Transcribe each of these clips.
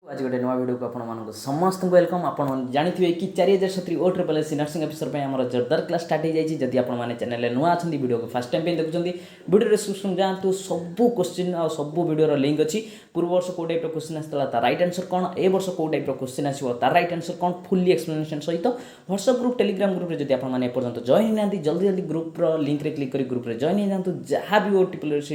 आज गोटे नुआ वीडियो को आपको समस्त वेलकम। आप जानते कि 4070 ओ ट्रिपल एस नर्सिंग अफिसर पर आम जोरदार क्लास स्टार्ट हो जाए। जदि आपने चैनल नुआ अच्छा वीडियो को फास्ट टाइम देखुं वीडियो डिस्क्रिप्शन जातु सबू क्वेश्चन और सबू वीडियो लिंक अच्छी। पूर्व वर्ष कौ टाइप क्वेश्चन आसाला तार राइट आंसर कौन, ए वर्ष कौ टाइप क्वेश्चन आसो तार राइट आंसर कौन, फुल्ली एक्सप्लेनेशन सहित व्हाट्सएप ग्रुप टेलीग्राम ग्रुप जब आपने एपर्तंत जॉइन ना जल्दी जल्दी ग्रुप लिंक रे क्लिक कर ग्रुप रे जॉइन हो जातु। जहाँ भी ओ ट्रिपल एस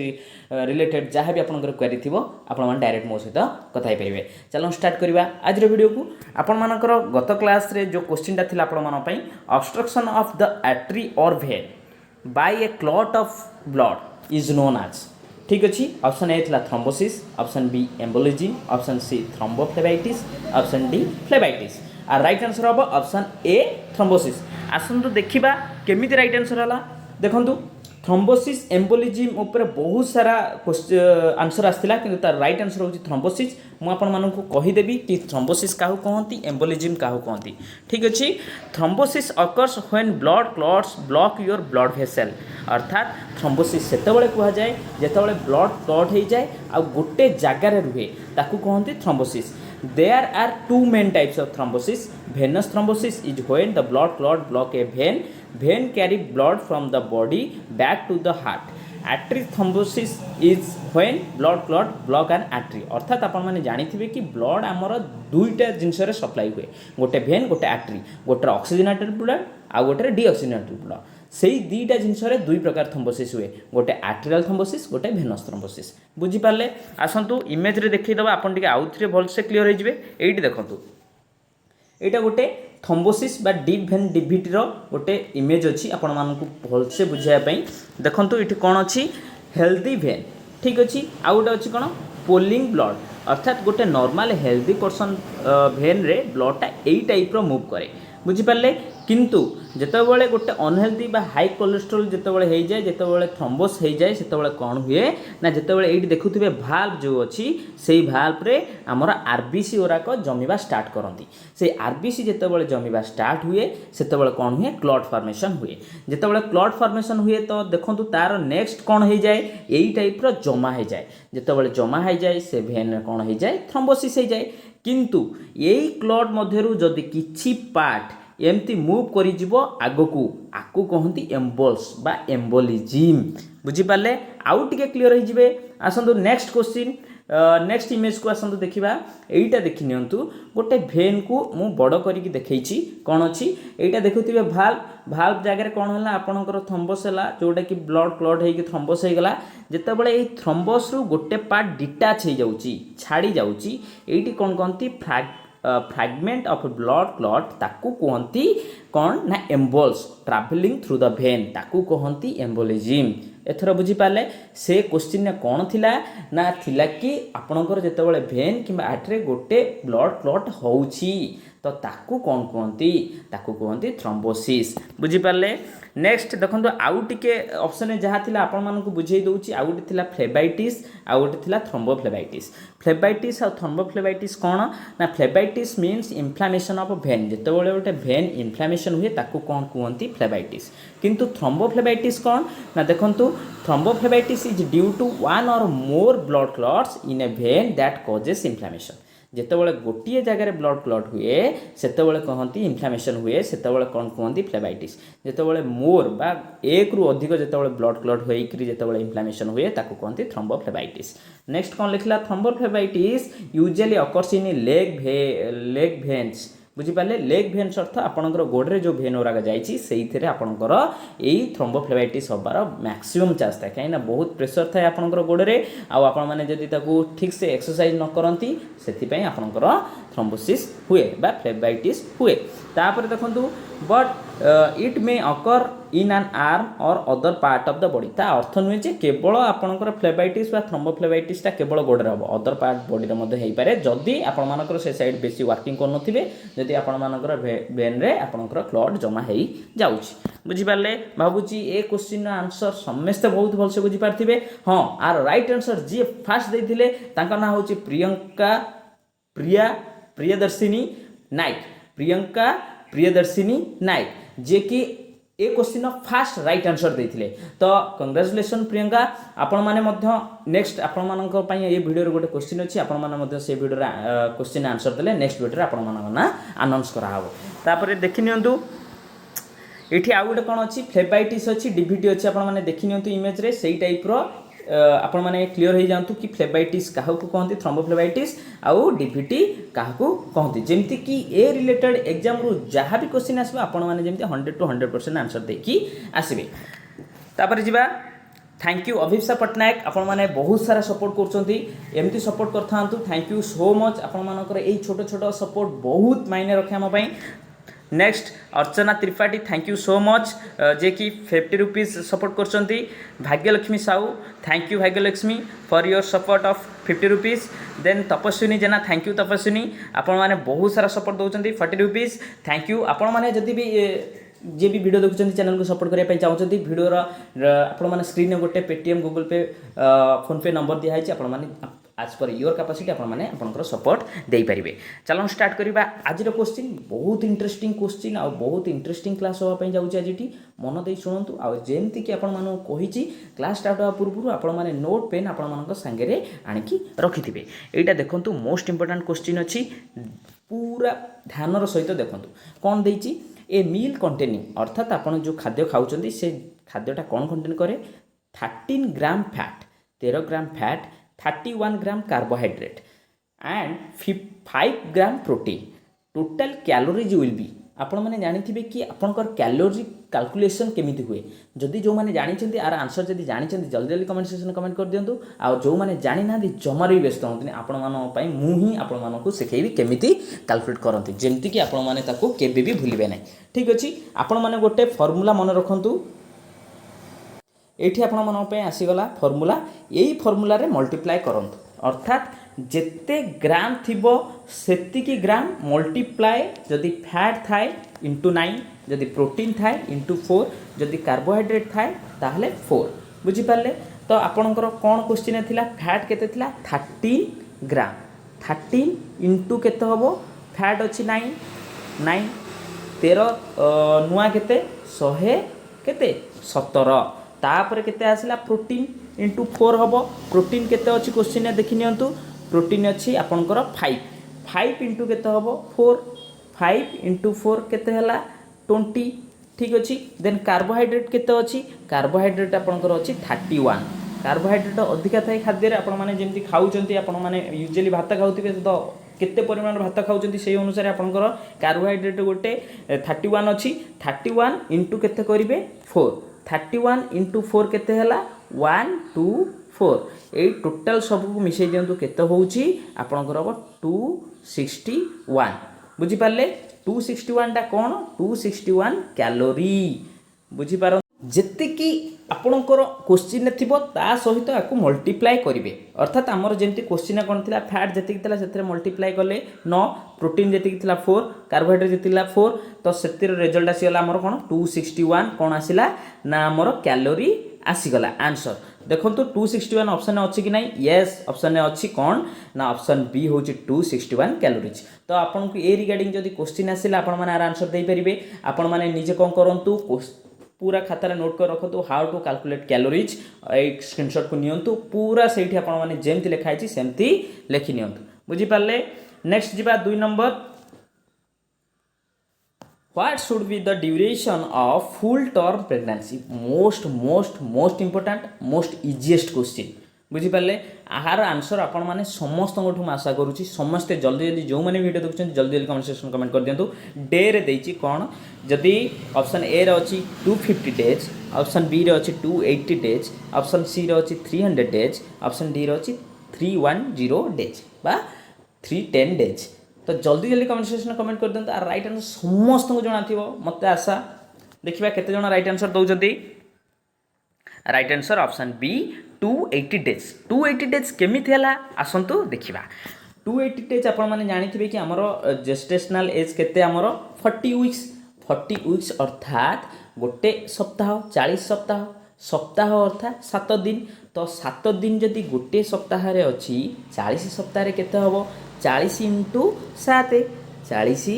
रिलेटेड जहाँ भी आपंकर क्वेरी थी आपने डायरेक्ट मो सहित कथा पारे। चलो स्टार्ट करवा आज वीडियो को। आपण मानकर गत क्लास रे जो क्वेश्चनटा थिला आपण मान पई ऑब्स्ट्रक्शन ऑफ द आर्टरी और vein by a clot of blood is known as. ठीक अच्छी। ऑप्शन ए थिला thrombosis, option B embolism, option C thrombophlebitis, option D phlebitis. आ राइट आंसर हम ऑप्शन ए थ्रोम्बोसिस। आसतु देखिबा केमिति राइट आंसर हला। देखंतु थ्रोम्बोसिस एम्बोलिज्म ऊपर बहुत सारा आंसर आसला कि तार राइट आंसर होची थ्रोम्बोसिस। मु आपण मानकु कहिदेबी कि थ्रोम्बोसिस काहू कहती, एम्बोलिज्म काहू कहती। ठीक अच्छी। Thrombosis occurs when blood clots block your blood vessel. अर्थात थ्रोम्बोसिस सेतेबेले कहा जाए जेतेबेले ब्लड क्लॉट हो जाए आ गोटे जगार रुहे ताकू कहती thrombosis. There are two main types of thrombosis. Venous thrombosis is when the blood clot block a vein. Vein carry blood from the body back to the heart. Artery thrombosis is when blood clot block an artery. अर्थात आपण माने जानिथिबे कि blood आमर दुईटा जिनस रे supply हुए, गोटे भेन गोटे आर्टरी, गोटे ऑक्सीजनेटेड ब्लड आ गोटे डीऑक्सीजनेटेड ब्लड। से दुईटा जिनस दुई प्रकार थ्रोम्बोसिस हुए, गोटे आर्टेरियल थ्रोम्बोसिस गोटे भेनस थ्रोम्बोसिस। बुझीपारे। आसतु इमेज रे देखईदेवा आपन टिके आउ थे भलसे क्लीयर हो जाए। एइटी देखंतु एटा गोटे थ्रोम्बोसिस बा डीप भेन डिविटी रो गोटे इमेज अच्छी आपण मानकु भलसे बुझाया पई। देखंतु इठी कोन अच्छी हेल्दी भेन। ठीक अच्छी। आ गोटे अच्छी कोन पोलिंग ब्लड। अर्थात गोटे नॉर्मल हेल्दी पर्सन भेन रे ब्लडटा एई टाइप रो मूव करे। बुझीपारे। किंतु जितेबाला गोटे अनहेल्दी बा हाई कोलेस्ट्रोल जितेबाला हो जाए, जितेबाला थ्रोम्बोस हो जाए, सेतेबाला कौन हुए ना जितेबाला ये देखुथिबे भाल्व जो अच्छी से भाल्व रे आमर आरबीसी ओराक जमीबा स्टार्ट करती। से आरबीसी जितेबाला जमीबा स्टार्ट हुए सेतेबाला कौन हुए क्लॉट फॉर्मेशन हुए। जितेबाला क्लॉट फॉर्मेशन हुए तो देखंतु तार नेक्स्ट कौन हो जाए यही टाइप रो जमा हो जाए। जितेबाला जमा हो जाए से भेन रे कौन हो जाए थ्रोम्बोसिस हो जाए। किंतु यही क्लॉट मध्यरु जदि किछि पार्ट एमती मूव करी जीवो आगकू आकू कहती एम्बोल्स बा एम्बोलिज्म। बुझीपारे। आउ टिके क्लियर हो जिवे। आसंतु नेक्स्ट क्वेश्चन नेक्स्ट इमेज को आसंतु देखिबा। एइटा देखि नियंतु गोटे भेन को मु बड़ करिकि देखैछि कोन अछि। एइटा देखुथिबे भाल्व। भाल्व जगह रे कोन होला आपनकर थ्रोम्बोस होला जोटा कि ब्लड क्लॉट हेकि थ्रोम्बोस हे गला। जेतेबेले एई थ्रोम्बोस रु गोटे पार्ट डिटाच हे जाउची छाड़ी जाउची एइटी कोन कहंती फ्रैगमेंट ऑफ ब्लड क्लॉट ताकू कहती कौन ना एम्बोल्स ट्रैवलिंग थ्रू द भेन ताकू कहती एम्बोलिज्म। एथर बुझीपारे। से क्वेश्चन ने कौन थिला ना थिला कि आपणकर जेतेबेले भेन किंबा आर्टरी गोटे ब्लड क्लॉट होउची तो ताकू कौन कहती ताकू कहती थ्रोम्बोसिस। बुझीपारे। नेक्स्ट देखो आउ टिके ऑप्शन जहाँ थिला आपण मानकु बुझेई दउची। आउ गोटे थिला फ्लेबाइटिस आउ गोटे थिला थ्रोम्बोफ्लेबाइटिस। फ्लेबाइटिस और थ्रोम्बोफ्लेबाइटिस कौन ना फ्लेबाइटिस मीन्स इन्फ्लामेशन ऑफ भेन। जितेबाला गोटे भेन इन्फ्लामेशन हुए ताकू कौन कहती फ्लेबाइटिस। किंतु थ्रोम्बोफ्लेबाइटिस कौन ना देखंतु thrombophlebitis is due to one or more blood clots इन ए भेन दैट कॉजेस इन्फ्लामेशन। जितेबाला गोटे जगह ब्लड क्लॉट हुए सेतेबाला कहती इन्फ्लामेशन हुए सेतेबाला कौन कहती फ्लेबाइटिस। जितेबाला मोर बा एक रु अधिक जितेबाला ब्लड क्लॉट होइकरी जितेबाला इन्फ्लामेशन हुए ताकू कहती थ्रोम्बोफ्लेबाइटिस। नेक्स्ट कौन लिखला thrombophlebitis usually occurs in leg veins. बुझीपारे। लेग भेन्स अर्थ आपणकर गोड़े जो भेन गुराक जाइए से आपणकर यही थ्रोम्बोफ्लेबाइटिस हबार मैक्सिमम चान्स थाए कहीं बहुत प्रेसर थाए आपणकर गोड़े आपण मैंने जदि ठीक से एक्सरसाइज न करती से आपणकर थ्रोम्बोसिस हुए बा फ्लेबाइटिस हुए। तापर देखंतु but it may occur in an arm or other part of the body. ता अर्थ नुहे जे केवल आपणकर फ्लेबाइटिस बा थ्रोम्बोफ्लेबाइटिसटा केवल गोड़े हम अदर पार्ट बॉडी मध्ये हेई पारे जदि आपण मानकर से साइड बेसी वर्किंग करनथिबे जदि आपण मानकर वेन रे आपणकर क्लॉट जमा हेई जाउची। बुझीपारे। भाबुची ए क्वेश्चन आंसर समस्त बहुत भलसे बुझी पारथिबे। हां आर राइट आंसर जी फास्ट देथिले तांका ना होची प्रियंका प्रियदर्शिनी नायक। प्रियंका प्रियदर्शिनी नायक जे कि ए क्वेश्चन फास्ट राइट आंसर देते। तो कंग्राचुलेसन प्रियंका, आपण मैंने नेक्स्ट आपण मान ये वीडियो गोटे क्वेश्चन अच्छी आपण से वीडियो क्वेश्चन आंसर देले नेक्स्ट वीडियो आपण ना अनाउंस करापर देखी नियंतु ये आउ गोटे कौन अच्छी फ्लेबाइटिस अच्छी डीवीटी अच्छी आपने देखी नियंतु इमेज रे से टाइप आपण मैंने क्लीयर हो जातु कि फ्लेबाइटिस क्या कहते थ्रोम्बोफ्लेबाइटिस आउ डीवीटी क्या कहते जमती कि ए रिलेटेड एग्जाम रु जहाँ भी क्वेश्चन आसो आपण मैंने जमी 100 to 100% आंसर देकी आसबे। तापर जीवा थैंक यू अभिप्सा पट्टनायक, आपण मैंने बहुत सारा सपोर्ट करमती सपोर्ट करता। थैंक यू सो मच, आपण मानकर ये छोट छोट सपोर्ट बहुत मायने रखे आम। Next Archana Tripathi thank you so much जे कि 50 रुपीज सपोर्ट करछंती। Bhagyalakshmi Sahu thank you Bhagyalakshmi for your support of 50 rupees. Then Tapaswini Jena thank you Tapaswini, आपण माने बहुत सारा सपोर्ट दउछंती 40 रुपीज थैंक यू। आपण माने जदि भी जे भी वीडियो देखुछंती चैनल को सपोर्ट करिया चाहते वीडियो आपण माने स्क्रीन में गोटे Paytm Google Pay PhonePe number दिया है, आपण माने आज पर योर कैपेसिटी आपण माने आपनकर सपोर्ट दे पारिबे। चलो स्टार्ट करिबा आज रो क्वेश्चन। बहुत इंटरेस्टिंग क्वेश्चन आ बहुत इंटरेस्टिंग क्लास होवा पई जाउची आजिटी, मन दे सुनंतु। आ जेमति कि आपण मानु कहिची क्लास स्टार्ट होवा पूर्व आपण माने नोट पेन आपण मानक संगे रे आनिकी रखिथिबे। एटा देखंतु मोस्ट इंपोर्टेंट क्वेश्चन अछि, पूरा ध्यान रो सहित देखंतु कोन देइची। ए मील कंटेनिंग अर्थात आपण जो खाद्य खाउचंदी से खाद्यटा कोन कंटेन करे 13 ग्राम fat 13 gram fat 31 gram carbohydrate and 5 gram protein. Total calories will be आपण मैंने जानी कि आपंकर कैलोरी कैलकुलेशन केमिति हुए। जदि जो मैंने जानी आर आंसर जदि जानी जल्दी जल्दी कमेंट सेक्शन कमेंट कर दिंतु। आ जो मैंने जानी ना जमार भी व्यस्त होती आपण मानी मुझी आपण मानक शिखेबी केमिति कैलकुलेट करती जमती कि आपण मैंने केबे भी भूलिबे ना। ठीक अच्छे आपण मैंने गोटे फर्मूला मन रखु। ये आपण मन आसीगला फर्मूला, यही फर्मूला रे मल्टीप्लाई करंतु अर्थात जेते ग्राम थिबो सेतिकी ग्राम मल्टीप्लाई जदि फैट थाए इंटू 9 जदि प्रोटीन थाए इंटू 4 जदि कार्बोहाइड्रेट थाए ताहले 4 बुझी पारले। तो आपणकर कौन क्वेश्चन थिला फैट केते थिला 13 ग्राम 13 इंटू केते होबो फैट अछि 9 9 13 नुआ केते 100 केते 17 तापर केते आसला प्रोटीन इंटू 4 होबो। प्रोटीन केते अछि क्वेश्चन देखि नियंतु प्रोटीन अछि आपनकर 5 इंटू केते होबो 4 5 इंटू 4 केते हला 20। ठीक अछि। देन कार्बोहाइड्रेट केते अछि कार्बोहाइड्रेट आपनकर अछि 31। कार्बोहाइड्रेट अधिका थाए खाद्य रे आपण माने जेमति खाउचंती आपण माने यूजुअली भात खाउथिबे तो केते परिमाण भात खाउचंती सेही अनुसार आपनकर कार्बोहाइड्रेट गोटे 31 अछि 31 इंटू केते करिवे 4 31 इंटू 4 केते हला 1 2 4 ए टोटल सब को मिसै दियंतु केते होउची आपनकर अब 261 बुझी पारले। 261 टा कोन 261 कैलोरी बुझी पार। जेते कि आपनकर क्वेश्चन थिबो ता सहित आकु मल्टीप्लाई करिवे अर्थात हमर जेंति क्वेश्चन कोन थिला फैट जेति थिला सेते मल्टीप्लाई करले 9 प्रोटीन जेति थिला 4 कार्बोहाइड्रेट जेति थिला 4 तो सेतिर रिजल्ट आसीगला हमर कोन 261 कोन आसीला ना हमर कैलोरी आसीगला आंसर। देखंतु 261 ऑप्शन अच्छी कि नहीं यस ऑप्शन में अच्छी कौन ना ऑप्शन बी हूँ 261 कैलोरीज। तो आपन को ए रिगार्डिंग जदि क्वेश्चन आसिला आपण माने आंसर दे परिबे। आपण माने निजे कोन करंतु पूरा खाता नोट कर रखु हाउ टू कैलकुलेट कैलोरीज एक स्क्रीनशॉट को नियंतु पूरा सेठी आपण माने जेमति लिखा है सेमति लिखि नियंतु बुझी पारले। नेक्स्ट जीवा 2 number What should be the duration of full term pregnancy? Most important, most easiest question. बुझी पारले आहार आंसर आपण माने समस्त गोठु आशा करूची समस्त जल्दी जल्दी जो माने वीडियो देखुछन जल्दी जल्दी कमेंट सेक्शन कमेंट कर दियंतु। डे रे देइची कोन जदी ऑप्शन ए रे अछि 250 डेज ऑप्शन बी रे अछि 280 डेज ऑप्शन सी रे अछि 300 डेज ऑप्शन डी रे अछि 310 डेज बा 310 डेज। तो जल्दी जल्दी कमेंट सेक्शन कमेंट कर दियंतु। आ राइट आंसर समस्त को जणा थिबो मते आशा देखिबा केते जण राइट आंसर दउजंती। Right answer option B 280 days 280 days केमिति हला आसंतु देखिबा। 280 डेज आपण माने जानि थिबे कि हमरो जेस्टेशनल एज केते हमरो 40 वीक्स अर्थात गोटे सप्ताह 40 सप्ताह सप्ताह अर्थात 7 दिन। तो 7 दिन जदि गोटे सप्ताह रे अछि 40 सप्ताह रे केते हबो 40 इंटू 7 40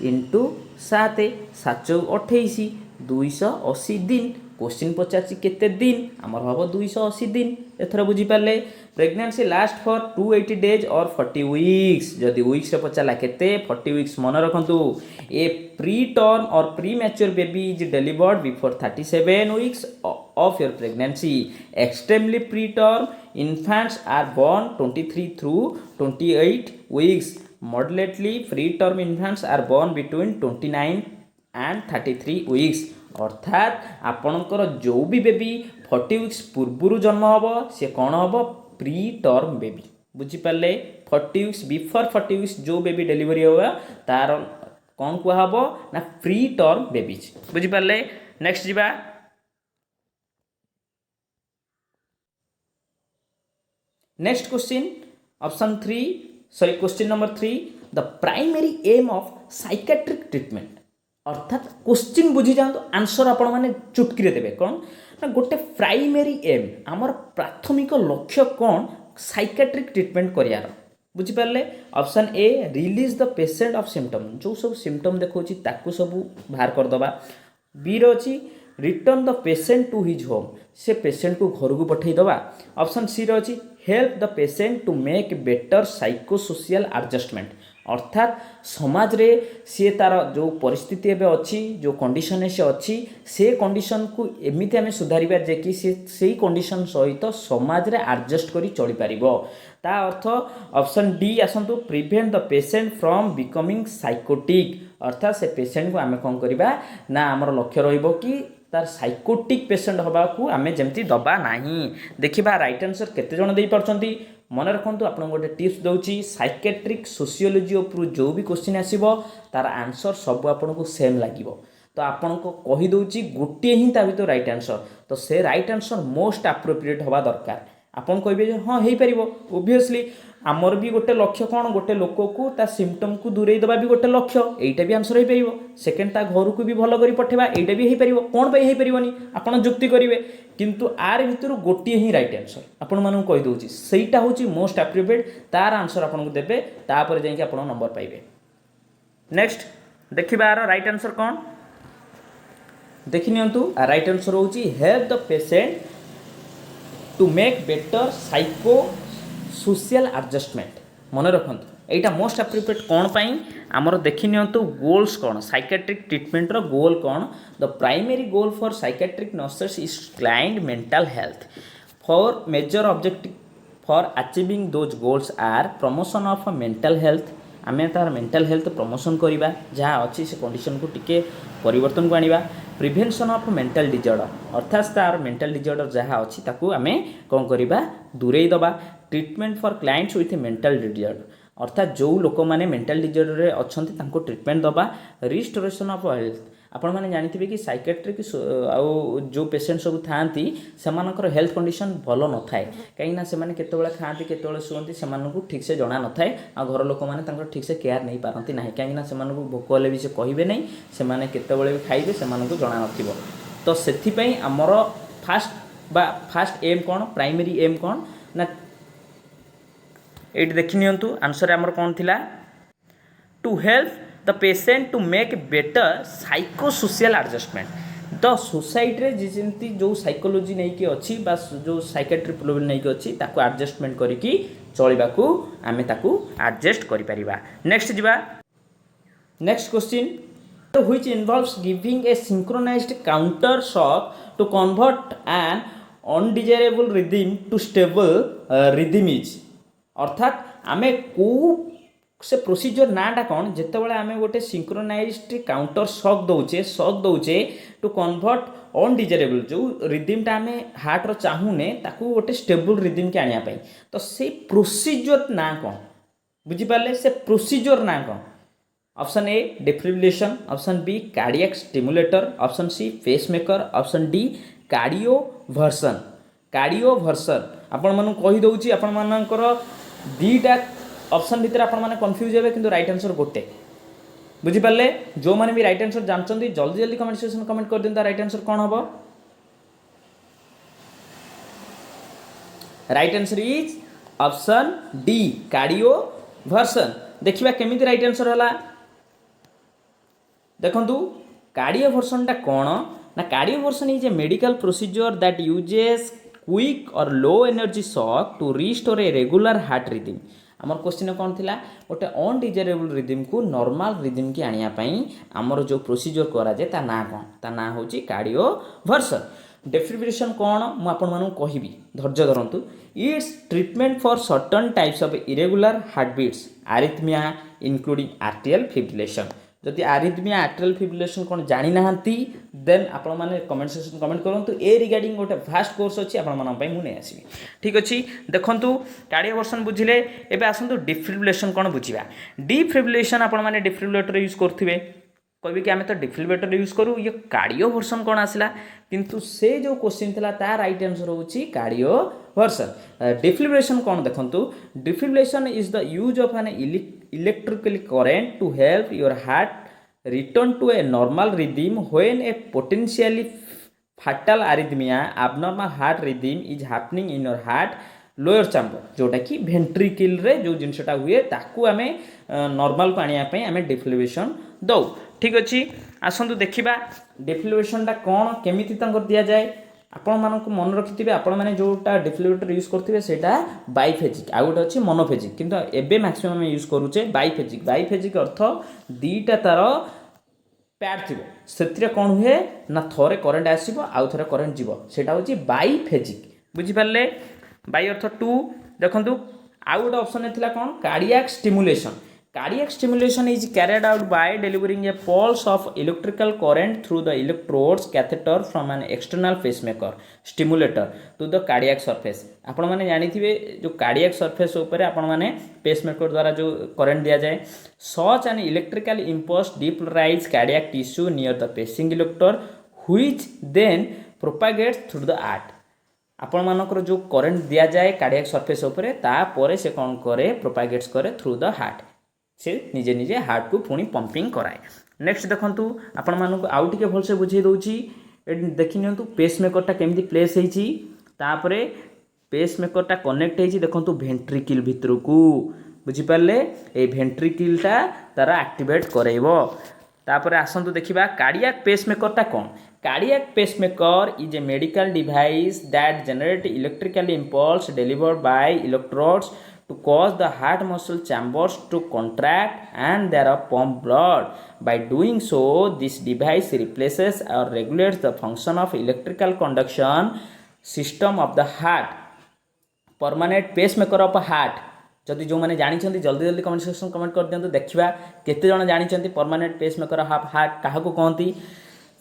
इंटू 7 7 28 280 दिन क्वेश्चन पचार केते दिन आमर हम 280 दिन एथर बुझीपारे प्रेगनेंसी लास्ट फॉर 280 डेज और 40 वीक्स जदि वीक्स पचारा केते 40 वीक्स मन रखु ए प्री टर्म और pre mature baby is delivered before 37 weeks of your pregnancy. Extremely preterm infants are born 23 through 28 weeks. Moderately preterm infants are born between 29 and 33 weeks. अर्थात आपणकर जो भी बेबी 40 वीक्स पूर्व जन्म हम सी कौन हम प्री टर्म बेबी बुझीपारे 40 वीक्स बिफोर 40 वीक्स जो बेबी डिलीवरी होगा तार कौन कहब ना प्री टर्म बेबीज बुझीपारे। नेक्स्ट जीवा next question option 3 sorry question number 3 the primary aim of psychiatric treatment अर्थात क्वेश्चन बुझी जातु आंसर आपण मैंने चुटकी देवे कौन ना गोटे प्राइमरी एम आमर प्राथमिक लक्ष्य कौन साइकेट्रिक ट्रीटमेंट करार बुझीपारे। Option A release the patient of symptom जो सब सिम्पटम देखा ताकू सब बाहर करदे। बी रही return the patient to his home से पेशेंट को घर को पठईदबा। ऑप्शन सी रही help the patient to make better psychosocial adjustment अर्थात समाज रे सी तार जो परिस्थिति एवं अच्छी जो कंडीशन से अच्छी से कंडीशन को एमती आम सुधारिबा जे कि से कंडीशन सहित समाज रे एडजस्ट करी चली पारिबो ता अर्थ ऑप्शन डी आसंतु prevent the patient from becoming psychotic अर्थात से पेशेंट को आम कौन करवा ना आमर लक्ष्य रहिबो कि तार साइकोटिक पेशेंट हवा को आम जमती दबा नहीं। देखिबा राइट आंसर केते जण देई परछंती मन रखु आपन गोटे टिप्स दउची साइकेट्रिक सोशियोलॉजी उपरु जो भी क्वेश्चन आसीबो तार आंसर सब आपन को सेम लागिबो तो आपन को कहि दउची गोटे ही ता भीतर राइट आंसर तो से राइट आंसर मोस्ट एप्रोप्रिएट हवा दरकार आपन कहबे जे हां हेई परिबो ऑब्वियसली आमर भी गोटे लक्ष्य कौन गोटे लोक को ता सिम्पटम को दूरे दबा भी गोटे लक्ष्य एटा भी आंसर हो पारिबो सेकेंड ता घर को भी भलो करी पठेबा एटा भी हो पारिबो कोन पई हो पारिबोनी आपन जुक्ति करिवे किंतु आर भितर गोटे ही राइट आंसर आपन मानु कहि दउची सेटा होची मोस्ट एप्रोप्रिएट तार आंसर आपन को देबे तापर जाई कि आपन नंबर पाइबे। नेक्स्ट देखिबा आर राइट आंसर कौन देखि नियंतु राइट आंसर होची help the patient to make better psycho social adjustment मन रखु एटा मोस्ट एप्रोप्रिएट कौन पाई आमर देखि नियंतु गोल्स कौन साइकेट्रिक ट्रीटमेंट रो गोल कौन the primary goal for psychiatric nurses is client mental health for major objective for achieving those goals are promotion of mental health आम तार मेंटल हेल्थ प्रमोशन करवा जहाँ अच्छी से कंडीशन को टिके परिवर्तन को आनिबा प्रिवेंशन ऑफ मेंटल डिजॉर्डर अर्थात तार मेंटल डिजॉर्डर जहाँ अच्छी ताकू आम कौन करवा दूरे दबा treatment for clients with mental disorder अर्थात जो लोक मैंने मेंटल डिजॉर्डर अच्छा ट्रीटमेंट दबा रिस्टोरेशन ऑफ हेल्थ आपण मैंने जानी कि साइकेट्रिक आउ जो पेशेंट सब था हेल्थ कंडीशन भल न थाए कहीं से केतबेले खाती केतबेले शुअती से ठीक से जना न थाए आ घर लोक मैंने ठीक से केयर नहीं पारती ना कहीं से भोक हेल्ले भी से कहे नहीं से केतबेले भी खाइबे से जना न तो से आमर फास्ट एम कौन प्राइमरी एम कौन ना ये देखि नियंतु आंसर आमर कौन थिला to help the patient to make better psychosocial adjustment the society रे जमी जो साइकोलोजी नहीं कि अच्छी बा जो साइकेट्री प्रोब्लेम नहीं कि अच्छी ताको एडजस्टमेंट करिकी चलिबाकू आमे ताकू एडजस्ट करि परिबा। नेक्स्ट जिबा next question which involves giving a synchronized counter shock to convert an undesirable rhythm to stable rhythm is अर्थात आमे को से प्रोसीजर नाटा कौन जितेबाला आम गोटे सिंक्रोनाइज्ड काउंटर शॉक दौचे टू कन्वर्ट अनडिजायरेबल जो रिदमटा आम हार्टर चाहूने ताकू गोटे स्टेबल रिदम के आने तो से प्रोसीजर ना कौन बुझीपारे से प्रोसीजर ना कौन option A defibrillation option B cardiac stimulator option C pacemaker option D cardioversion आपण मानू कहि दउची आपण मानकर दीटा ऑप्शन भितर आपण माने कंफ्यूज हेबे किंतु राइट आंसर गोटे बुझी पाले जो माने भी राइट आंसर जानचंदी जल्दी जल्दी कमेंट सेक्शन कमेंट कर दिंता राइट आंसर कोन हबो right answer is option D cardioversion. देखिबा केमिति राइट आंसर हला देखंतु कार्डियो वर्सनटा कौन ना cardioversion is a medical procedure that uses quick और low energy shock to restore a regular heart rhythm आमर क्वेश्चन कौन थिला गोटे अनडिजायरेबल रिदम को नॉर्मल रिदम की आनिया पई आमर जो प्रोसीजर करा जे ता ना कौन ता ना होची कार्डियो वर्सन डेफिब्रिलेशन कौन मु आपण मानू कहबी धैर्य धरंतु it's treatment for certain types of irregular heart beats arrhythmia including atrial fibrillation जदि आरिथमिया आर्टियल फिब्रिलेशन कौन जानी नाहंती देन आपण माने कमेंट सेक्शन कमेंट करंतु ए रिगार्डिंग गोटे फास्ट कोर्स अछि आपण मानन पई मु नै आसीबी ठीक अछि देखंतु कार्डियो वर्सन बुझिले एबे आसंतु डिफिब्रिलेशन कौन बुझिबा डिफिब्रिलेशन आपण माने डिफिब्रिलेटर यूज करथिबे कहबे कि आमे तो डिफिब्रिलेटर यूज करू ये कार्डियो वर्सन कौन आसला किंतु से जो क्वेश्चन थिला ता राइट आंसर होची कार्डियो वर्सन डिफिब्रिलेशन कौन देखंतु defibrillation is the use of an electrical current to help your heart return to a normal rhythm when a potentially fatal arrhythmia abnormal heart rhythm is happening in your heart lower chamber जोटा कि ventricle रे जो जिनसटा हुए ताकू आमे normal को आनिया पई आमे डिफिब्रिलेशन दौ ठीक अच्छी आसतु देखा डिफिब्रिलेशनटा कौन केमिति दिया जाए आपण मानक मन रखिथे आपण मैंने जोटा डिफिब्रिलेटर यूज करते सेटा बाइफेजिक आउ गोटे अच्छी मोनोफेजिक किंतु एबे मैक्सिमम यूज करूचे बाइफेजिक बाइफेजिक अर्थ दीटा तार पैड थी से कौन हुए ना थोड़े करेन्ट आसो आउ थे करेन्ट जीव सेटा हूँ बाइफेजिक बुझिपारे बाई अर्थ टू देखु आउ गोटे ऑप्शन था कौन cardiac stimulation Cardiac stimulation is carried out by delivering a pulse of electrical current through the electrodes catheter from an external pacemaker stimulator to the cardiac surface. आपण माने जानिथिबे जो cardiac surface ऊपर आपण माने pacemaker द्वारा जो current दिया जाए such an electrical impulse depolarize cardiac tissue near the pacing electrode which then propagates through the heart. आपण मानकर जो current दिया जाए cardiac surface ऊपर ता परे से कौन करे propagates करे through the heart. से निजे निजे हार्ट को पुणी पंपिंग कराए नेक्स्ट देखंतु आपण मानक आउ टिके भलसे बुझे दउची देखि नियंतु पेसमेकरटा केमिति प्लेस हेची तापरे पेसमेकरटा कनेक्ट हेची देखंतु वेंट्रिकल भितर को बुझी पारले ए वेंट्रिकलटा तारा एक्टिवेट करैबो तापरे आसंतु देखिबा कार्डियक पेसमेकरटा कोन cardiac pacemaker is a medical device that generate electrical impulse delivered by electrodes to cause the heart muscle chambers to contract and there are pump blood. By doing so, this device replaces or regulates the function of electrical conduction system of the heart. Permanent pacemaker of a heart. जदि जो मैंने जानी जल्दी जल्दी comment section comment कर दिंतु देखा केते जन जानी परमानेंट पेसमेकर ऑफ हार्ट क्या कहती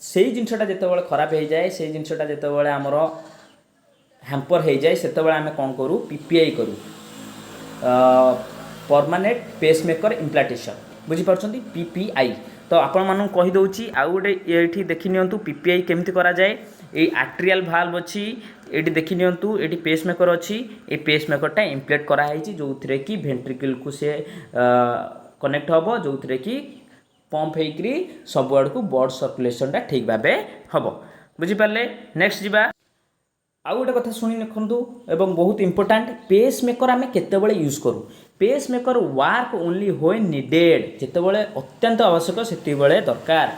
से जिनटा जिते खराब हो जाए से जिनटा जिते आमर हैम्पर हो जाए से आम कौन करूँ पीपीआई करूँ परमानेंट पेसमेकर इम्प्लांटेशन बुझीपार पीपीआई तो आपण मानू कहीदे आउ गोटे ये देखी नियंतु पीपीआई केमती करा जाए ये आर्टेरियल भाल्व अच्छी ये देखी नियंतु ये पेसमेकर अच्छी ये पेसमेकरटा इम्प्लेट कराई जो थे कि वेंट्रिकल को से कनेक्ट हम जो थे कि पंप होकरी सब आड़ को ब्लड सर्कुलेशनटा ठीक भाव हम बुझीपारे नेक्स्ट जीवा आउ गोटे कथा शुणी रखु एवं बहुत इंपोर्टाट पेसमेकर आम केतबेले यूज करूँ pacemaker work only when needed जितेबाला अत्यंत आवश्यक से दरकार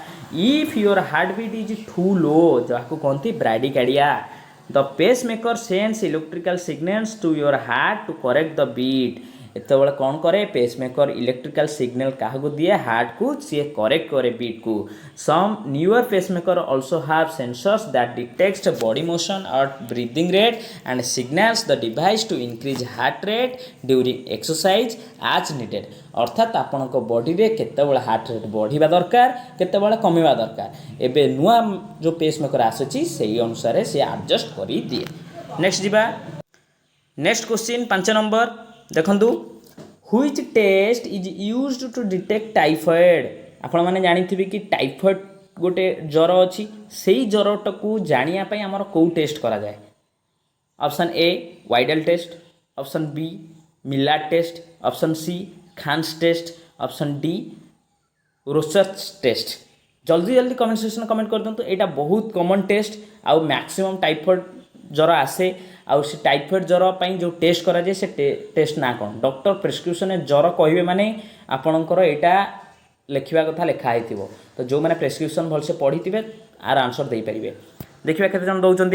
if your heartbeat is too low जहाँ कहते bradycardia the pacemaker sends electrical signals to your heart to correct the beat एतबेले कौन करे पेसमेकर इलेक्ट्रिकल सिग्नल क्या दिए हार्ट को सी करेक्ट करे बीट को some newer pacemaker also have sensors that detects body motion और breathing rate and signals the device to increase heart rate during exercise as needed अर्थात आपण body रे केतेबेले heart rate बढ़िबा दरकार केतेबेले कमिबा दरकार एबे नुआ जो पेसमेकर आसुची सेही अनुसार से एडजस्ट करी दिए नेक्स्ट जीवा नेक्स्ट क्वेश्चन 5 नंबर देखंतु which test is used to detect typhoid आपण माने जानिथिबे कि टाइफॉइड गोटे ज्वर अच्छी से ज्वरटा को जानिया पई हमर को टेस्ट करा जाए option A Widal test option B Millard test option C Kahn's test option D Rorschach's test जल्दी जल्दी कमेंट सेक्शन कमेंट कर दिंतु एटा बहुत कॉमन टेस्ट आउ मैक्सिमम टाइफॉइड ज्वर आसे आउ से टाइफॉइड ज्वर पर जो टेस्ट करा जाए से टेस्ट ना कौन डॉक्टर प्रेस्क्रिप्शन ज्वर कहे माने आपणकर यहाँ लिखा कथा लिखाई तो जो मैंने प्रेस्क्रिप्शन भलसे पढ़ी थे आर आंसर दे पारे। देखिए केते जन दौरान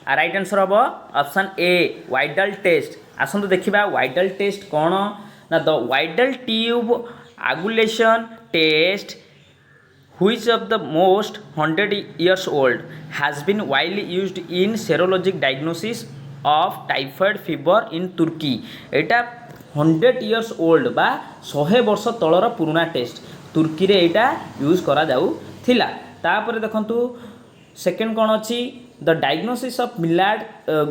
राइट आंसर हम ऑप्शन ए वाइडल टेस्ट। आसतु देखा वाइडल टेस्ट कौन ना the Widal tube agglutination test which of the most 100 years old has been widely used in serologic diagnosis of typhoid fever in Turkey। Etah 100 years old बा 100 वर्ष तलर पुराना test तुर्की रे एटा use करा जाऊ थिला। तापर देखंतु सेकेंड कौन अच्छी the diagnosis of Millard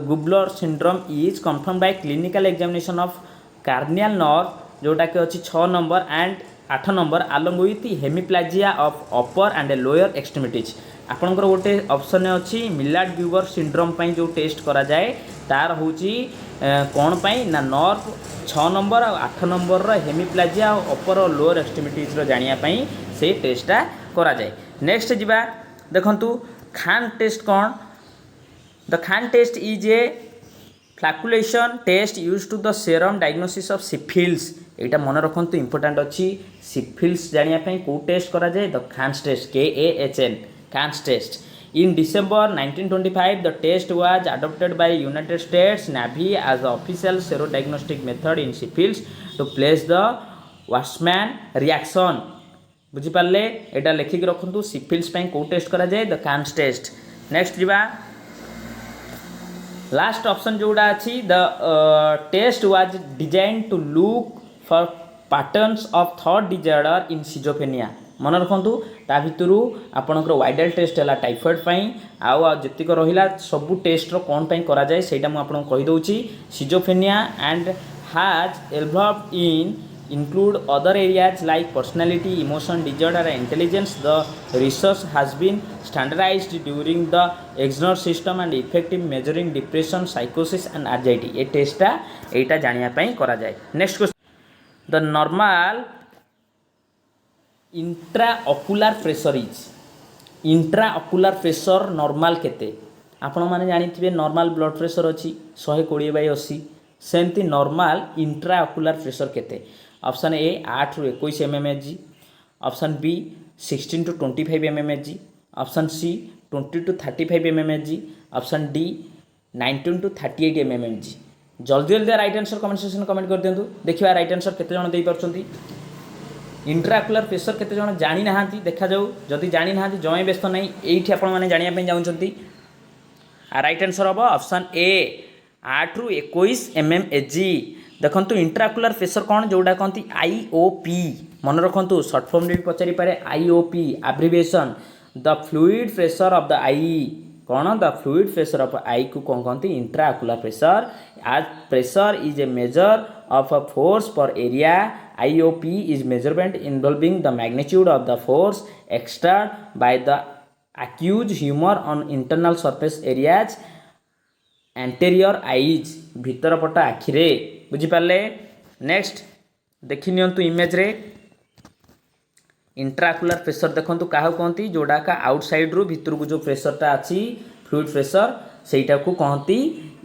Gubler syndrome is confirmed by clinical examination of cranial nerve जोटा कि अच्छी 6 number and 8 number along with hemiplegia of upper and lower extremities. आपंकर गोटे ऑप्शन अच्छी मिलाड ग्यूबर सिंड्रोम पाई जो टेस्ट करा जाए तार होची कौन पाई ना नर्व 6 नंबर और 8 नंबर हेमिप्लाजिया और अपर और लोअर एक्सट्रीमिटीज जानिया पाई से टेस्टा करा जाए। नेक्स्ट जीवा देखंतु खान टेस्ट कौन the Kahn test is a flocculation test use to the serum diagnosis of syphilis. एटा मन रखु इंपोर्टाट अच्छी सिफिल्स जानापी कौ टेस्ट करा जाए the Kahn's test KAHN Kahn's test. In December 1925 the test was adopted by United States Navy as official serodiagnostic method in syphilis to place the Wassermann reaction. बुझीपारे एटा लिखिक रखु सिफिल्स कौ टेस्ट करा जाए द खान्स टेस्ट। नेक्स्ट जीवा last option जोड़ा अच्छी the test was design to look for patterns of thought disorder in schizophrenia. मन रखु ता भितर आपणकर वाइडल टेस्ट है टाइफॉइड आउ जीक रहा सबू टेस्ट कौन करा जाए सेटा मुझे कहीदे schizophrenia and has involved in include other areas like personality, emotion disorder and intelligence. The research has been standardized during the external system and effective measuring depression, psychosis and anxiety। ये टेस्टा एटा जानिया पई करा जाए। Next question the normal intraocular pressure is intraocular pressure normal केते आपण माने जानिथिबे normal blood pressure अछि 120/80 सेमती नॉर्मल इंट्राओकुलर प्रेशर केते ऑप्शन ए 8 ରୁ 21 mmHg option B 16 to 25 mmHg option C 20 to 35 mmHg option D 19 to 38 mmHg। जल्दी जल्दी right answer comment section comment कर दिंतु देखिए राइट आंसर केते जण देई परछंती इंट्राओकुलर प्रेशर केते जण जानि नाहांती देखा जाऊ जदि जानि नाहांती जमे व्यस्त नाही एठी आपण माने जानिया पे जाउछंती राइट आंसर हम ऑप्शन ए 8 ରୁ 21 mmHg। देखंतु इंट्राओकुलर प्रेशर कौन जोड़ा कहती IOP मन रखु सर्ट फॉर्म भी पचारि पारे IOP abbreviation the fluid pressure of the eye कौन the fluid pressure of eye को कौन कहती इंट्राओकुलर प्रेशर आज pressure is a measure of a force per area IOP is measurement involving the magnitude of the force exerted by the accused humor on internal surface areas anterior eyes भीतर पट आखिरे बुझीपारे। Next देखि नियंतु image रे intraocular pressure देखंतु काहा कहती जोड़ा का outside रू भीतर को जो प्रेशरटा अच्छी फ्लूइड प्रेशर सेटा को कहती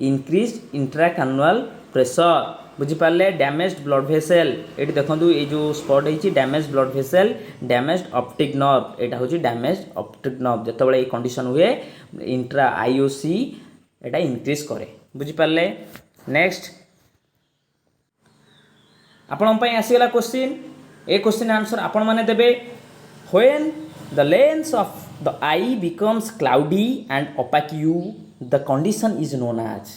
इंक्रीज इंट्राकानुअल प्रेशर बुझीपारे। डैमेज्ड ब्लड भेसेल ये देखो ये जो स्पॉट है damage blood vessel damaged optic nerve एटा हूँ डैमेज्ड ऑप्टिक नर्व जिते ये कंडीशन हुए इंट्रा IOC एटा इंक्रीज करे बुझीपारे। नेक्स्ट आपण आसीगला क्वेश्चन ए क्वेश्चन आंसर आपण माने देबे when the lens of the eye becomes cloudy and opaque the condition is known as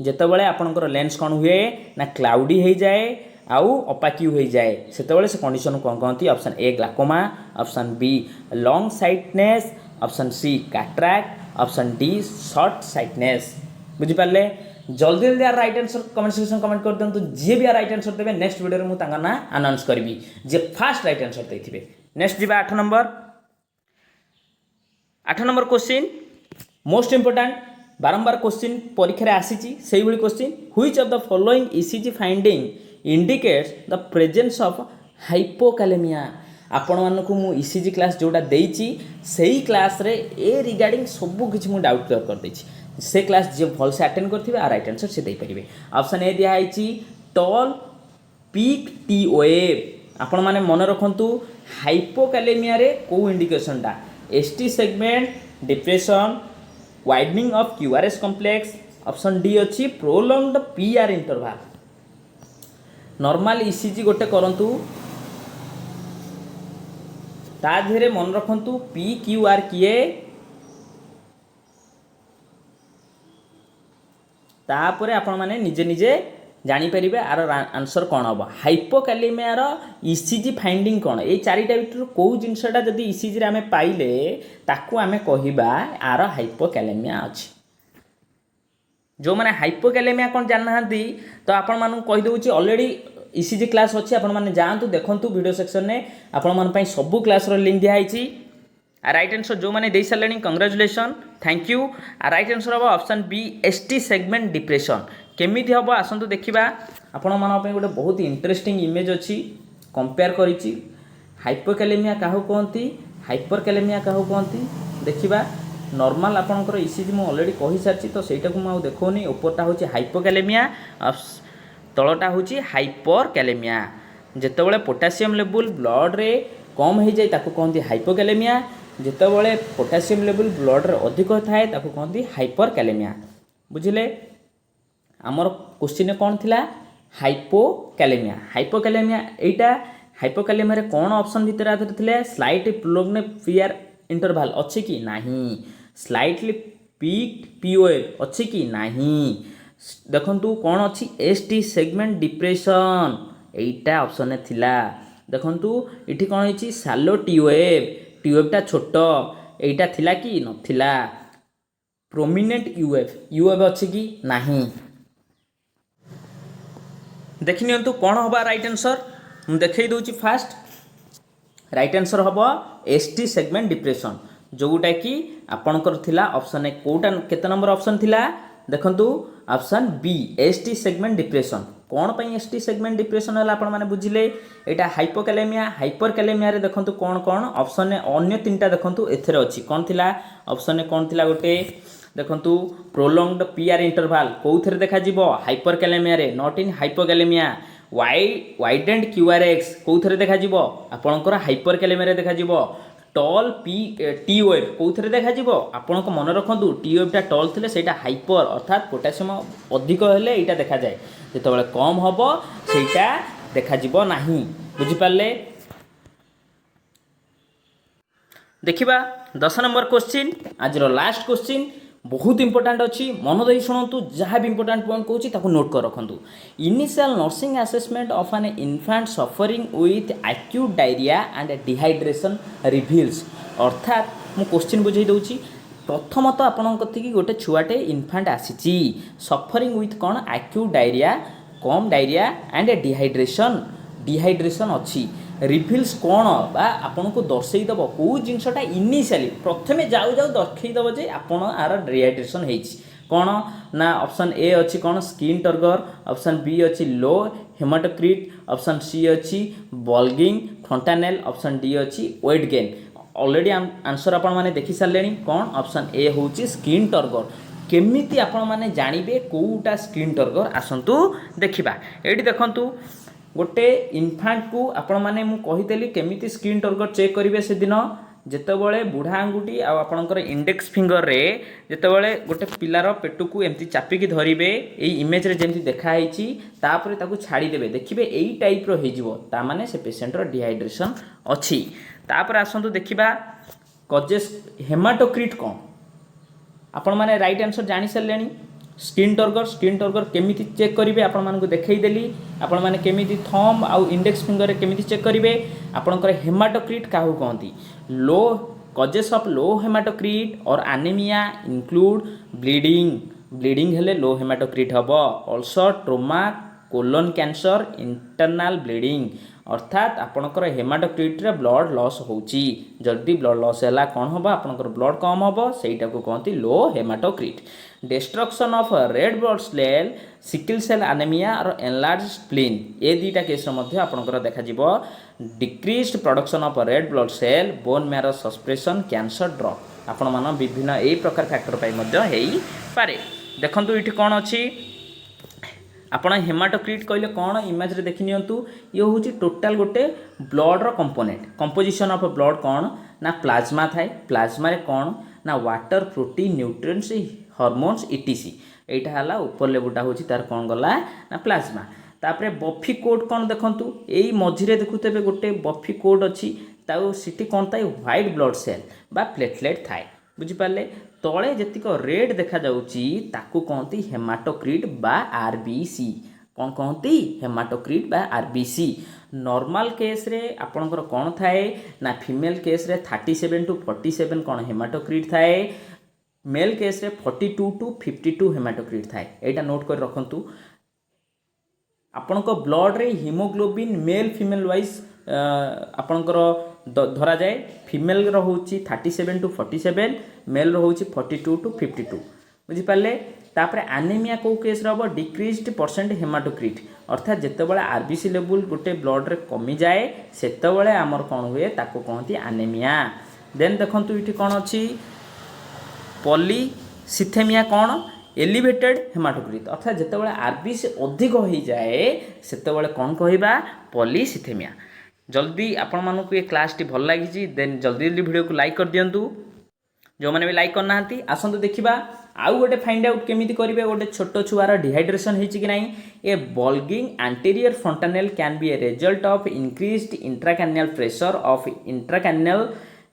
जेतेबेले आपनकर लेंस कौन हुए ना क्लाउडी हो जाए आउ ओपाक्यू हो जाए सेतेबेले से कंडीशन कौन कहती option A glaucoma option B long sightedness option C cataract option D short sightedness बुझीपारे। जल्दी जल्दी यार right answer comment section comment कर दिंतु जी भी यार राइट आंसर देवे नेक्स्ट वीडियो में मुझे ना अनाउंस करी जे फास्ट राइट आंसर देते। नेक्स्ट जी 8 नंबर क्वेश्चन मोस्ट इंपोर्टेंट बारंबार क्वेश्चन परीक्षा आसी से question which of the following ECG finding indicates the presence of हाइपोकालेमिया। आपण मानक मु ECG क्लास जोड़ा देइची सेही क्लास रे ए रिगार्डिंग सब किछि मु डाउट क्लियर कर देइची से क्लास जो भल से अटेंड करथिबे आ राइट आंसर से दे परिबे। ऑप्शन ए दिया आइची टॉल पीक टी वेव आपण माने मन रखंतु हाइपोकालेमिया रे को इंडिकेशनटा ST segment depression widening of QRS complex option D अच्छी prolonged PR interval normal ECG गोटे करंतु ता धीरे मन रखंतु पी क्यू आर किए तापरे आपण माने निजे निजे जानी परिबे आर आंसर कौन हम हाइपोकालेमियार ईसीजी फाइंडिंग कौन ये चारिटा भितर कौ जिनसटा जदि ईसीजी रे आमे पाइले ताकू आमे कहिबा आर हाइपोकालेमिया अछि जो माने हाइपोकालेमिया कौन जाननाहांती तो आपण मानु कहि दउची ऑलरेडी ईसीजी क्लास अछि आपण माने जानतु देखंतु वीडियो सेक्शन ने आपण मान पई सब क्लास रो लिंक दिया आइची राइट आंसर जो मैंने दे सारे congratulation thank you right answer हम option B ST segment depression केमी हम आसतु देखा आपण मान गोटे बहुत इंटरेस्टिंग इमेज अच्छी कंपेयर करी हाइपोकालेमिया क्या कहती हाइपरकालेमिया क्या कहती देखा नॉर्मल आपंकर ईसीजी मुझे ऑलरेडी कही सारी तो सहीटा को मुझे देखनी उपरटा हूँ हाइपोकालेमिया तलटा हूँ हाइपरकालेमिया जितेबाला पोटासियम लेवल ब्लड रे कम हो जाए ताको कहती हाइपोकालेमिया जितेबाला पोटासियम लेवल ब्लड रे अधिक थाए ताको कहती हाइपरकालेमिया बुझिले आमर क्वेश्चन कौन थिला हाइपोकालेमिया हाइपोकालेमिया एटा हाइपोकालेमिया रे कौन ऑप्शन भितर आधर थिले स्लाइट प्रोलॉन्ग्ड पीआर इंटरवल अच्छी कि नहीं स्लाइटली पीक पीओएफ अच्छी कि नहीं देखंतु कौन अच्छी एसटी सेगमेंट डिप्रेशन एटा ऑप्शन थिला देखंतु इठी कौन होइची सालो टीओएफटा छोट एटा थिला कि नथिला प्रोमिनेंट यूएफ अच्छी कि नहीं देखि नियंतु कौन हबा राइट आंसर हम देखै दउची फास्ट राइट आंसर हबो एसटी सेगमेंट डिप्रेशन जोटा कि आपणकर थिला ऑप्शन ए कोटा केते नंबर ऑप्शन थिला देखंतु option B ST segment depression कौन पई एसटी सेगमेंट डिप्रेशन हला आपण माने बुझिले एटा हाइपोकालेमिया हाइपरकालेमिया रे देखंतु कौन कौन ऑप्शन ए अन्य तीनटा देखंतु एथरे अछि कौन थिला ऑप्शन ए कौन थिला गोटे देखंतु प्रोलॉन्ग्ड पीआर इंटरवल कोउथरे देखा जिवो हाइपरकालेमिया रे नॉट इन हाइपोकालेमिया वाइडेंड क्यूआरएक्स कोउथरे देखा जिवो आपणकर हाइपरकालेमिया रे देखा जिवो टॉल पी टीओएफ कोउथरे देखा जिवो आपणक मन रखंतु टीओएफटा टॉल थिले सेटा हाइपर अर्थात पोटासियम अधिक हेले एटा देखा जाय जेतेबेले कम हबो सेटा देखा जिवो नाही बुझि पाले देखिबा 10 नंबर क्वेश्चन आज रो लास्ट क्वेश्चन बहुत इंपोर्टेंट अच्छी मन दे शुणु जहाँ भी इंपोर्टेंट पॉइंट कहूँ ताको नोट कर रखु initial nursing assessment of an infant suffering with acute diarrhoea and dehydration reveals अर्थात मु क्वेश्चन बुझे दूसरी प्रथमतः आपण कथी गोटे छुआटे इन्फेंट आसी सफरिंग विथ कौन acute diarrhoea come diarrhoea and dehydration अच्छी रिफिल्स कौन बा आपन को दर्शईदेव कौ जिनसटा इनिशियली प्रथमे जाऊ जाऊ दर्शईदेव जे आपन आर डिहाइड्रेशन होइछि कौन ना ऑप्शन ए अच्छी कौन स्किन टर्गर ऑप्शन बी अच्छी लो हेमाटोक्रिट ऑप्शन सी अच्छी बल्गिंग फंटानेल ऑप्शन डी अच्छी वेट गेन ऑलरेडी आंसर आपण माने देखि सारले कौन ऑप्शन ए होची स्किन टर्गर केमिति आपण माने जानिबे कोउटा स्किन टर्गर आसंतु देखिबा एठी देखंतु गोटे इन्फांट को आपण माने मु कहितली केमिति स्किन टर्गर चेक करिवे से दिन जेतेबेले बुढ़ा आंगुठी आपणकर इंडेक्स फिंगर रे जेतेबेले गोटे पिलार पेटू को एमती चापिकी धरिबे एई इमेज रे जेमती देखा हेछि तापरे ताकू छाड़ी देबे देखिबे एई टाइप रो हेजिवो ता माने से पेशेंट रो डिहाइड्रेशन अछि तापरे आसंतु देखिबा कजेस हेमाटोक्रिट कोन आपण माने राइट आंसर जानि सरलेनी स्किन टर्गर केमिति चेक करिवे आपण मानकु देखै देली आपण माने केमिति थंब आउ इंडेक्स फिंगर रे केमिति चेक करिवे आपणकर हेमाटोक्रिट काहू कहंती लो कजेस ऑफ लो हेमाटोक्रिट और एनीमिया इंक्लूड ब्लीडिंग हेले लो हेमाटोक्रिट हबो also trauma colon cancer internal bleeding अर्थात आपणकर हेमाटोक्रिट रे ब्लड लॉस होउची जल्दी ब्लड लॉस हैला कोन होबो आपणकर ब्लड कम होबो सेटा को कहंती low haematocrit destruction of red blood cell sickle cell anaemia और एनलार्ज स्प्लीन ए दुईटा केस मध्य आपणकर देखा जिवो decreased production of red blood cell bone marrow suspension cancer drop आपण मान विभिन्न ए प्रकार फैक्टर पाई मध्य हेई पारे देखंतु इठी कोन अछि ଆପଣ ହେମାଟୋକ୍ରିଟ କହିଲେ କ'ଣ ଇमेଜରେ ଦେଖି ନିଅନ୍ତୁ। ଇଏ ହେଉଛି ଟୋଟାଲ ଗୋଟେ ବ୍ଲଡ଼ର କମ୍ପୋନେଣ୍ଟ। କମ୍ପୋଜିସନ୍ ଅଫ୍ ବ୍ଲଡ଼ କ'ଣ ନା ପ୍ଲାଜମା ଥାଏ। ପ୍ଲାଜମାରେ କ'ଣ ନା water, protein, nutrients, hormones etc. এইটা ହେଲା ଉପର ଲେବୁଲଟା ହେଉଛି ତାର କ'ଣ ଗଲା ନା ପ୍ଲାଜମା। ତାପରେ ବଫି କୋଟ୍ କ'ଣ ଦେଖନ୍ତୁ, ଏଇ ମଝିରେ ଦେଖୁଥିବେ ଗୋଟେ ବଫି କୋଟ୍ ଅଛି, ତାକୁ ସେଠି କ'ଣ ଥାଏ ହ୍ୱାଇଟ୍ ବ୍ଲଡ଼ ସେଲ୍ ବା ପ୍ଲେଟଲେଟ୍ ଥାଏ। ବୁଝିପାରିଲେ? ତଳେ ଯେତିକ ରେଡ୍ ଦେଖାଯାଉଛି ତାକୁ କହନ୍ତି ହେମାଟୋକ୍ରିଟ ବା ଆରବିସି। କ'ଣ କହନ୍ତି? ହେମାଟୋକ୍ରିଟ ବା ଆରବିସି। ନର୍ମାଲ କେସ୍ରେ ଆପଣଙ୍କର କ'ଣ ଥାଏ ନା ଫିମେଲ କେସ୍ରେ 37 to 47 କ'ଣ ହେମାଟୋକ୍ରିଟ ଥାଏ। मेल केस रे 42 to 52 हेमाटोक्रिट थाए। एटा नोट कर रखंतु। आपणको ब्लड रे हिमोग्लोबिन मेल फीमेल वाइज आपणकर धरा जाए। फीमेल रो होची 37 to 47, मेल रो होची 42 to 52। बुझी पाले? तापरे एनीमिया को केस रो डिक्रीज्ड परसेंट हेमाटोक्रिट, अर्थात जेतेबेले आरबीसी लेवल गोटे ब्लड रे कमी जाए सेतेबेले हमर कोन हुए ताको कहंती एनीमिया। देन देखंतु इठी कोन अछि पॉलीसिथेमिया कौन एलिवेटेड हेमाटोक्रिट, अर्थात जितेबाला आरबीसी अधिक हो जाए सेतेबाला कौन कहवा पॉलीसिथेमिया। जल्दी आपण मानक ये क्लास टी भल लगी देन जल्दी जल्दी वीडियो को लाइक कर दियंतु। जो मैंने भी लाइक करना आसतु देखा आउ गोटे फाइंड आउट केमिति करेंगे। गोटे छोट छुआर डिहाइड्रेशन होती कि नहीं। A bulging anterior fontanelle can be a result of increased intracranial pressure of intracranial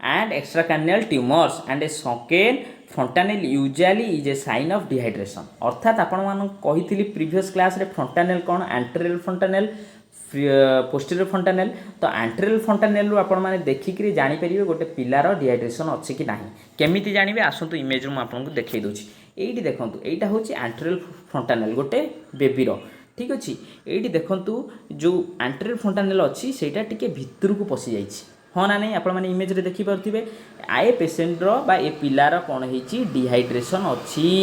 and extracranial tumors and a sunken frontanel usually is a sign of dehydration। अर्थात आपण मान कही प्रीवियस क्लास रे फ्रंटानेल कौन एंटीरियर फ्रंटानेल पोस्टीरियर फ्रंटानेल। तो anterior फ्रंटानेल रू आपण माने देखिक जानि परिबे गोटे पिलार डिहाइड्रेशन अछि कि नाही। केमिति जानिबे आसंतु इमेज रू आपन को देखै दोछि। एइटी देखंतु एइटा होछि एंटीरियर फ्रंटानेल गोटे बेबीर। ठीक अछि। एइटी देखंतु जो एंटीरियर फ्रंटानेल अछि सेटा टिके भितर को पसि जाइछि। हाँ ना नहीं आपण मैंने इमेज रे देखि पारुथिबे आए पेसेंटर बा ए पिलार कौन होइछि डिहाइड्रेशन अछि।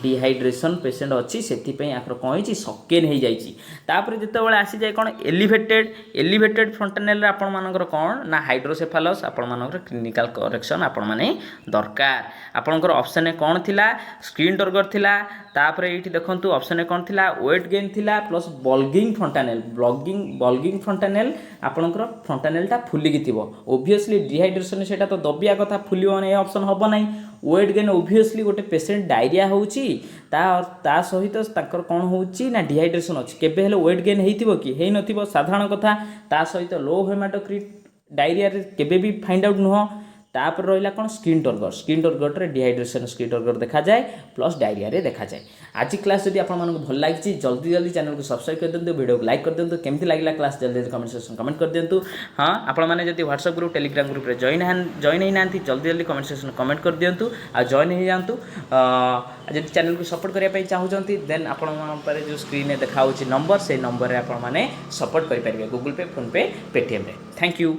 डिहाइड्रेशन पेसेंट अच्छी से आखर कौन होइछि सकेन हो जाइछि। तापर जेतेबेले आसी जाए कौन एलिवेटेड फ्रंटानेल आपण मानकर कौन ना हाइड्रोसेफालस आपण मानकर क्लिनिकल करेक्शन आपण माने दरकार। आपणकर ऑप्शन ए कौन थिला स्क्रीन टर्गर थिला। तापर एठी देखंतु ऑप्शन ए कौन थिला वेट गेन थिला प्लस बल्गिंग फ्रंटानेल। बल्गिंग फ्रंटानेल आपणकर फ्रंटानेलटा फुलिकी थिबो। ओब्वियसली डिहाइड्रेशन सेटा तो दबिया कथा फुलिबो नै ऑप्शन हबो नै। वेट गेन ओब्वियसली गोटे पेसेंट डायरिया होउछि ता सहित ताकर कौन होउछि ना डिहाइड्रेशन अछि। केबे हेले वेट गेन हेइथिबो कि हेइ नथिबो साधारण कथा। ता सहित लो हेमाटोक्रिट डायरिया रे केबे भी फाइंड आउट नुह। तापर रहिला कौन स्क्रीन टर्गर रे डिहाइड्रेशन स्क्रीन टर्गर देखा जाए प्लस डायरिया रे देखा जाए। आज क्लास जदि आपण मानक भल लागिछि जल्दी जल्दी चैनल को सब्सक्राइब कर दियंतु, वीडियो को लाइक कर दियंतु। केमति लागिला क्लास जल्दी जल्दी कमेंट सेक्शन कमेंट कर दियंतु। हां आपण माने जदि व्हाट्सएप ग्रुप टेलीग्राम ग्रुप रे जॉइन ही नांती जल्दी जल्दी कमेंट सेक्शन कमेंट कर दियंतु आ जॉइन ही जांतु। जदि चैनल को सपोर्ट करिया पई चाहुचंती देन आपण मान पर जो स्क्रीन रे देखा होछि नंबर से नंबर रे आपण माने सपोर्ट करि परिबे गूगल पे, फोन पे, पेटीएम रे। Thank you.